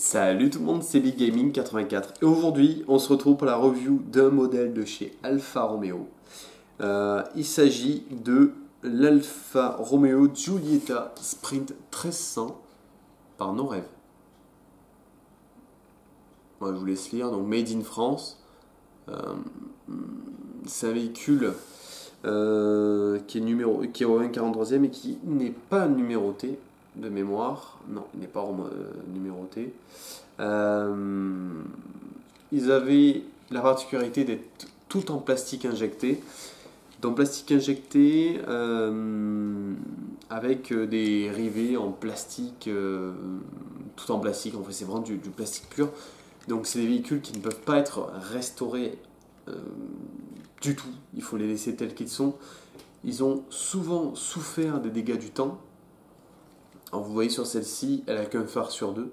Salut tout le monde, c'est Big Gaming 84 et aujourd'hui on se retrouve pour la review d'un modèle de chez Alfa Romeo. Il s'agit de l'Alfa Romeo Giulietta Sprint 1300 par nos rêves. Je vous laisse lire, donc Made in France. C'est un véhicule qui est au 143e et qui n'est pas numéroté de mémoire. Non, il n'est pas numéroté. Ils avaient la particularité d'être tout en plastique injecté. Donc plastique injecté avec des rivets en plastique, tout en plastique. En fait, c'est vraiment du plastique pur. Donc c'est des véhicules qui ne peuvent pas être restaurés du tout. Il faut les laisser tels qu'ils sont. Ils ont souvent souffert des dégâts du temps. Alors vous voyez sur celle-ci, elle a qu'un phare sur deux.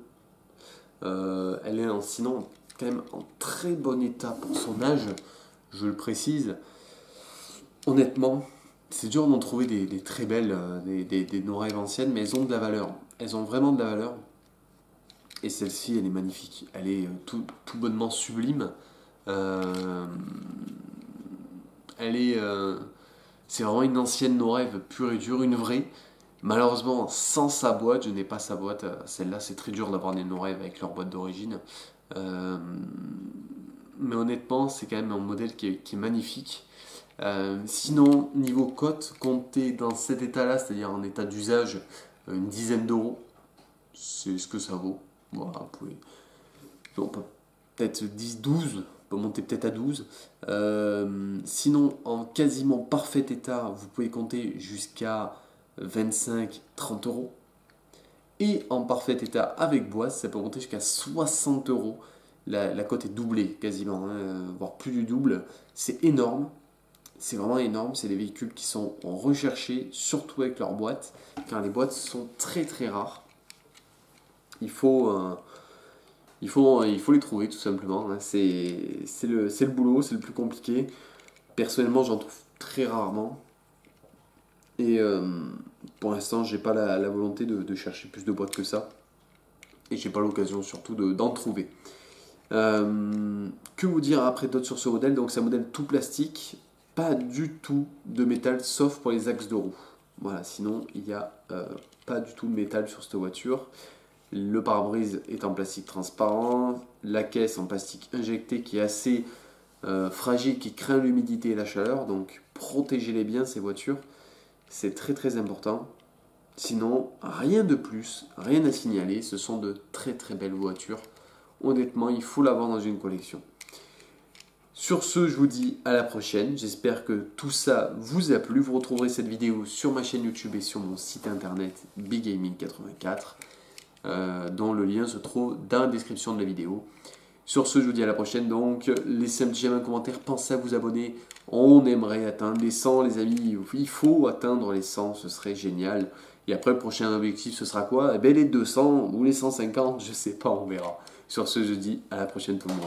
Elle est sinon quand même en très bon état pour son âge, je le précise. Honnêtement, c'est dur d'en trouver des très belles, des no-rêves anciennes, mais elles ont de la valeur. Elles ont vraiment de la valeur. Et celle-ci, elle est magnifique. Elle est tout bonnement sublime. C'est vraiment une ancienne no-rêve pure et dure, une vraie. Malheureusement, sans sa boîte, je n'ai pas sa boîte. Celle-là, c'est très dur d'avoir des no-rêves avec leur boîte d'origine. Mais honnêtement, c'est quand même un modèle qui est magnifique. Sinon, niveau cote, comptez dans cet état-là, c'est-à-dire en état d'usage, une dizaine d'euros. C'est ce que ça vaut. Voilà, on peut peut-être 10, 12, on peut monter peut-être à 12. Sinon, en quasiment parfait état, vous pouvez compter jusqu'à 25-30 euros. Et en parfait état avec boîte, ça peut monter jusqu'à 60 euros. La cote est doublée quasiment, voire plus du double. C'est énorme. C'est vraiment énorme. C'est des véhicules qui sont recherchés, surtout avec leur boîte, car les boîtes sont très très rares. Il faut les trouver tout simplement. C'est le boulot, c'est le plus compliqué. Personnellement, j'en trouve très rarement. Et pour l'instant, j'ai pas la volonté de chercher plus de boîtes que ça. Et j'ai pas l'occasion surtout d'en trouver. Que vous dire après d'autres sur ce modèle? Donc c'est un modèle tout plastique, pas du tout de métal, sauf pour les axes de roue. Voilà, sinon il n'y a pas du tout de métal sur cette voiture. Le pare-brise est en plastique transparent, la caisse en plastique injecté qui est assez fragile, qui craint l'humidité et la chaleur, donc protégez-les bien ces voitures, c'est très très important. Sinon, rien de plus, rien à signaler, ce sont de très très belles voitures. Honnêtement, il faut l'avoir dans une collection. Sur ce, je vous dis à la prochaine. J'espère que tout ça vous a plu. Vous retrouverez cette vidéo sur ma chaîne YouTube et sur mon site internet Big Gaming 84, dont le lien se trouve dans la description de la vidéo. Sur ce, je vous dis à la prochaine. Donc, laissez un petit j'aime, un commentaire, pensez à vous abonner. On aimerait atteindre les 100, les amis. Il faut atteindre les 100, ce serait génial. Et après, le prochain objectif, ce sera quoi? Eh bien, les 200 ou les 150, je sais pas, on verra. Sur ce, je dis à la prochaine tout le monde.